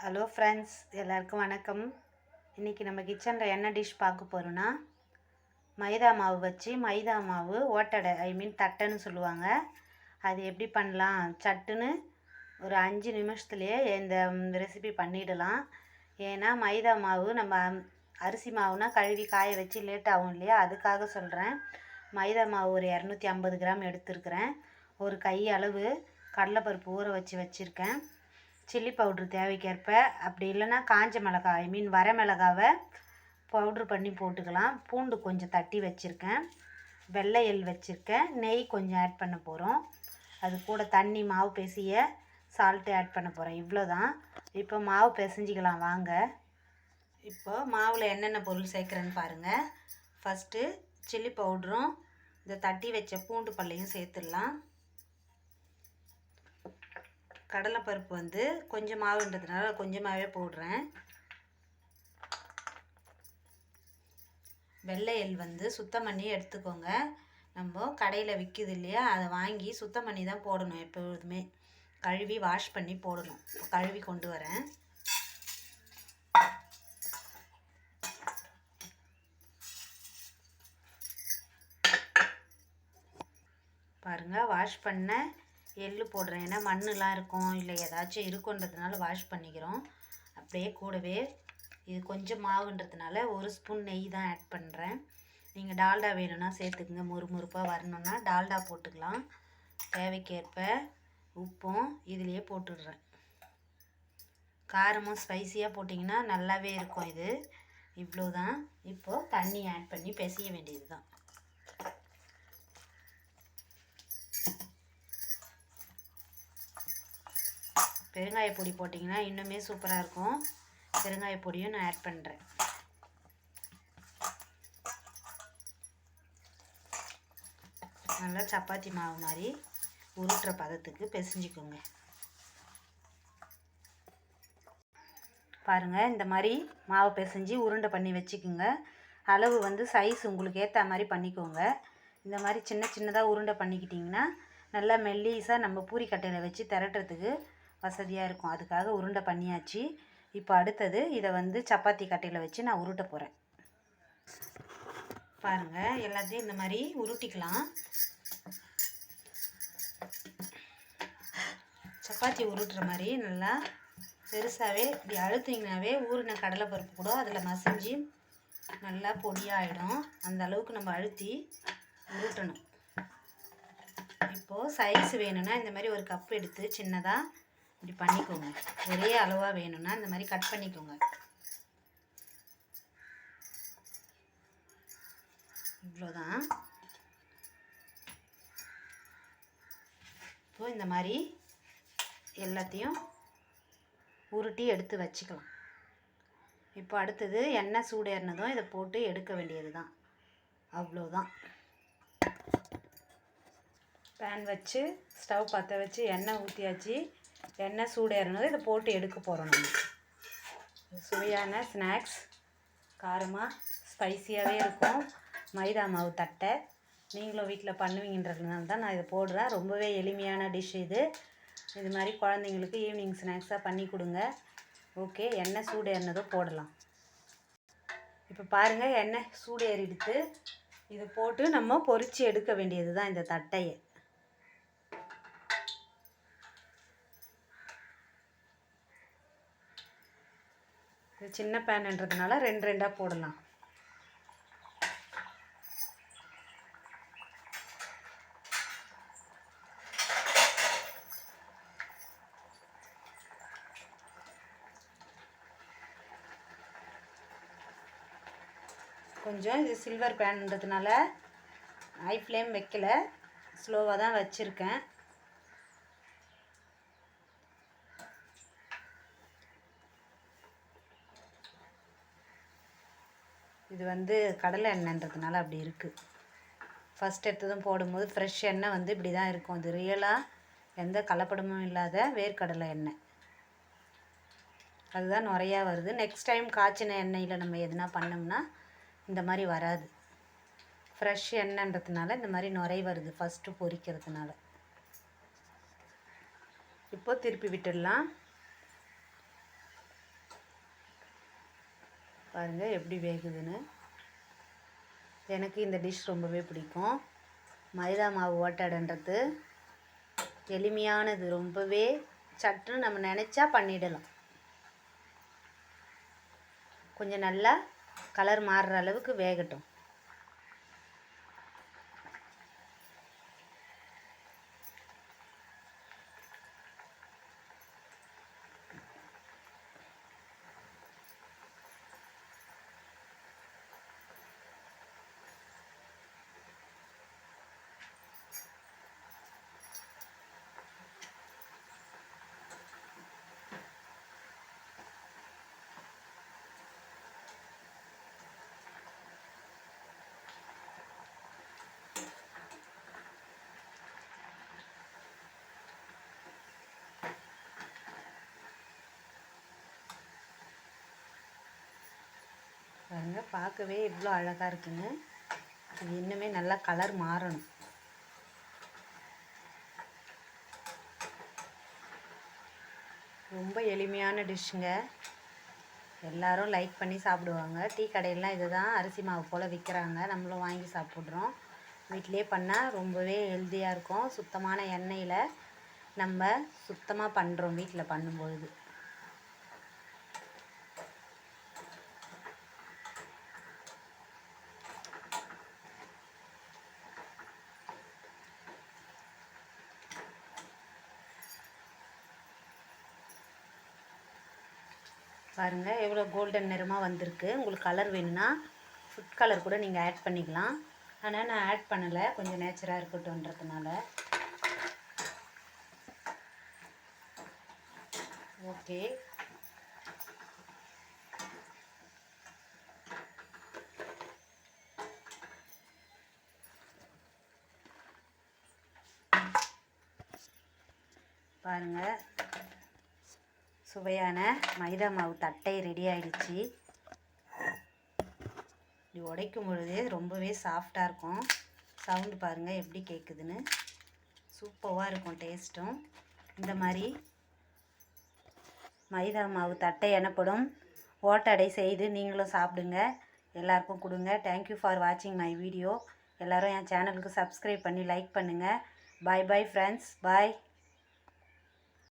Hello friends, எல்லாருக்கும் வணக்கம். இன்றைக்கி நம்ம கிச்சனில் என்ன டிஷ் பார்க்க போகிறோன்னா, மைதா மாவு வச்சு மைதா மாவு ஓட்டடை தட்டைன்னு சொல்லுவாங்க. அது எப்படி பண்ணலாம், சட்டுன்னு ஒரு 5 நிமிஷத்துலேயே இந்த ரெசிபி பண்ணிடலாம். ஏன்னா மைதா மாவு நம்ம அரிசி மாவுனா கழுவி காய வச்சு லேட் ஆகும் இல்லையா, அதுக்காக சொல்கிறேன். மைதா மாவு ஒரு 250 கிராம் எடுத்துருக்கிறேன். ஒரு கை அளவு கடலைப்பருப்பு ஊற வச்சுருக்கேன். சில்லி பவுட்ரு தேவைக்கேற்ப, அப்படி இல்லைன்னா காஞ்ச மிளகாய் வர மிளகாவை பவுட்ரு பண்ணி போட்டுக்கலாம். பூண்டு கொஞ்சம் தட்டி வச்சுருக்கேன். வெள்ளை எள் வச்சுருக்கேன். நெய் கொஞ்சம் ஆட் பண்ண போகிறோம். அது கூட தண்ணி, மாவு பேசிய சால்ட்டு ஆட் பண்ண போகிறேன். இவ்வளோ தான். இப்போ மாவு பிசைஞ்சிக்கலாம் வாங்க. இப்போ மாவில் என்னென்ன பொருள் சேர்க்குறேன்னு பாருங்கள். ஃபஸ்ட்டு சில்லி பவுட்ரும் இந்த தட்டி வச்ச பூண்டு பல்லையும் சேர்த்துடலாம். கடலைப்பருப்பு கொஞ்சம் மாவுன்றதுனால கொஞ்சமாகவே போடுறேன். வெள்ளை எள் சுத்தம் பண்ணி எடுத்துக்கோங்க. நம்ம கடையில் விற்கிது இல்லையா, அதை வாங்கி சுத்தம் பண்ணி தான் போடணும். எப்பொழுதுமே கழுவி வாஷ் பண்ணி போடணும். கழுவி கொண்டு வரேன். பாருங்கள், வாஷ் பண்ண எள்ளு போடுறேன். ஏன்னா மண்ணெலாம் இருக்கும், இல்லை ஏதாச்சும் இருக்குன்றதுனால வாஷ் பண்ணிக்கிறோம். அப்படியே கூடவே இது கொஞ்சம் மாவுன்றதுனால ஒரு ஸ்பூன் நெய் தான் ஆட் பண்ணுறேன். நீங்கள் டால்டா வேணும்னா சேர்த்துக்குங்க. முறுமுறுப்பாக வரணுன்னா டால்டா போட்டுக்கலாம். தேவைக்கேற்ப உப்பும் இதிலையே போட்டுடுறேன். காரமும் ஸ்பைஸியாக போட்டிங்கன்னா நல்லாவே இருக்கும். இது இவ்வளோ தான். இப்போது தண்ணி ஆட் பண்ணி பிசைய வேண்டியது தான். பெருங்காய பொடி போட்டிங்கன்னா இன்னுமே சூப்பராக இருக்கும். பெருங்காய பொடியும் நான் ஆட் பண்ணுறேன். நல்லா சப்பாத்தி மாவு மாதிரி உருட்டுற பதத்துக்கு பிசைஞ்சிக்கோங்க. பாருங்கள், இந்த மாதிரி மாவு பிசைஞ்சு உருண்டை பண்ணி வச்சுக்கோங்க. அளவு சைஸ் உங்களுக்கு ஏற்ற மாதிரி பண்ணிக்கோங்க. இந்த மாதிரி சின்ன சின்னதாக உருண்டை பண்ணிக்கிட்டிங்கன்னா நல்லா மெல்லிஸாக நம்ம பூரிக்கட்டையில் வச்சு திரட்டுறதுக்கு வசதியாக இருக்கும். அதுக்காக உருண்டை பண்ணியாச்சு. இப்போ அடுத்தது இதை சப்பாத்தி கட்டையில் வச்சு நான் உருட்ட போகிறேன். பாருங்கள், எல்லாத்தையும் இந்த மாதிரி உருட்டிக்கலாம். சப்பாத்தி உருட்டுற மாதிரி நல்லா பெருசாகவே இப்படி அழுத்திங்கனாவே ஊறின கடலைப்பருப்பு கூட அதில் மசிஞ்சு நல்லா பொடியாகிடும். அந்த அளவுக்கு நம்ம அழுத்தி உருட்டணும். இப்போது சைஸ் வேணும்னா இந்த மாதிரி ஒரு கப் எடுத்து சின்னதாக இப்படி பண்ணிக்கோங்க. ஒரே அளவாக வேணும்னா இந்த மாதிரி கட் பண்ணிக்கோங்க. இவ்வளோதான். இப்போது இந்த மாதிரி எல்லாத்தையும் உருட்டி எடுத்து வச்சுக்கலாம். இப்போ அடுத்தது எண்ணெய் சூடேறினதும் இதை போட்டு எடுக்க வேண்டியது தான். அவ்வளோதான். பேன் வச்சு ஸ்டவ் பற்ற வச்சு எண்ணெய் ஊற்றியாச்சு. எண்ணெய் சூடேறினதும் இதை போட்டு எடுக்க போகிறோம். நம்ம சுவையான ஸ்நாக்ஸ், காரமாக ஸ்பைஸியாகவே இருக்கும். மைதா மாவு தட்டை நீங்களும் வீட்டில் பண்ணுவீங்கன்றதுனால தான் நான் இதை போடுறேன். ரொம்பவே எளிமையான டிஷ் இது. இது மாதிரி குழந்தைங்களுக்கு ஈவினிங் ஸ்நாக்ஸாக பண்ணி கொடுங்க. ஓகே, எண்ணெய் சூடேறினதும் போடலாம். இப்போ பாருங்கள், எண்ணெய் சூடேறிடுத்து. இதை போட்டு நம்ம பொரித்து எடுக்க வேண்டியது தான் இந்த தட்டையை. இது சின்ன பேன்ன்றதுனால ரெண்டு ரெண்டாக போடலாம். கொஞ்சம் இது சில்வர் பேன்ன்றதுனால ஹை ஃப்ளேம் வைக்கல, ஸ்லோவாக தான் வச்சுருக்கேன். இது கடலை எண்ணெய்ன்றதுனால அப்படி இருக்குது. ஃபஸ்ட் எடுத்ததும் போடும்போது ஃப்ரெஷ் எண்ணெய் இப்படி தான் இருக்கும். இது ரியலாக எந்த கலப்படமும் இல்லாத வேர்க்கடலை எண்ணெய். அதுதான் நுறையா வருது. நெக்ஸ்ட் டைம் காய்ச்சின எண்ணெயில் நம்ம எதுனா பண்ணோம்னா இந்த மாதிரி வராது. ஃப்ரெஷ் எண்ணெய்ன்றதுனால இந்த மாதிரி நுரை வருது ஃபஸ்ட்டு பொரிக்கிறதுனால. இப்போ திருப்பி விட்டுடலாம். பாருங்கள் எப்படி வேகுதுன்னு. எனக்கு இந்த டிஷ் ரொம்பவே பிடிக்கும். மைதா மாவு ஓட்டடைன்றது எளிமையானது, ரொம்பவே சட்டுன்னு நம்ம நினச்சா பண்ணிடலாம். கொஞ்சம் நல்லா கலர் மாறுற அளவுக்கு வேகட்டும். பாருங்க, பார்க்கவே எவ்வளோ அழகாக இருக்குங்க. இது இன்னுமே நல்லா கலர் மாறணும். ரொம்ப எளிமையான டிஷ்ஷுங்க. எல்லாரும் லைக் பண்ணி சாப்பிடுவாங்க. டீ கடையிலாம் இது தான் அரிசி மாவு போல் விற்கிறாங்க, நம்மளும் வாங்கி சாப்பிட்றோம். வீட்டிலே பண்ணால் ரொம்பவே ஹெல்த்தியாக இருக்கும். சுத்தமான எண்ணெயில் நம்ம சுத்தமாக பண்ணுறோம் வீட்டில் பண்ணும்பொழுது. பாருங்கள் எவ்வளோ கோல்டன் நிறமாக வந்திருக்கு. உங்களுக்கு கலர் வேணும்னா ஃபுட் கலர் கூட நீங்கள் ஆட் பண்ணிக்கலாம். ஆனால் நான் ஆட் பண்ணலை, கொஞ்சம் நேச்சராக இருக்கட்டும்ன்றதுனால. ஓகே, பாருங்கள் சுவையான மைதா மாவு தட்டை ரெடி ஆகிடுச்சு. இப்படி உடைக்கும் பொழுதே ரொம்பவே சாஃப்டாக இருக்கும். சவுண்டு பாருங்கள் எப்படி கேட்குதுன்னு. சூப்பராக இருக்கும் டேஸ்ட்டும். இந்த மாதிரி மைதா மாவு தட்டை எனப்படும் ஓட்டடை செய்து நீங்களும் சாப்பிடுங்க, எல்லாருக்கும் கொடுங்க. தேங்க்யூ ஃபார் வாட்சிங் மை வீடியோ. எல்லோரும் என் சேனலுக்கு சப்ஸ்கிரைப் பண்ணி லைக் பண்ணுங்கள். பாய் பாய் ஃப்ரெண்ட்ஸ், பாய்.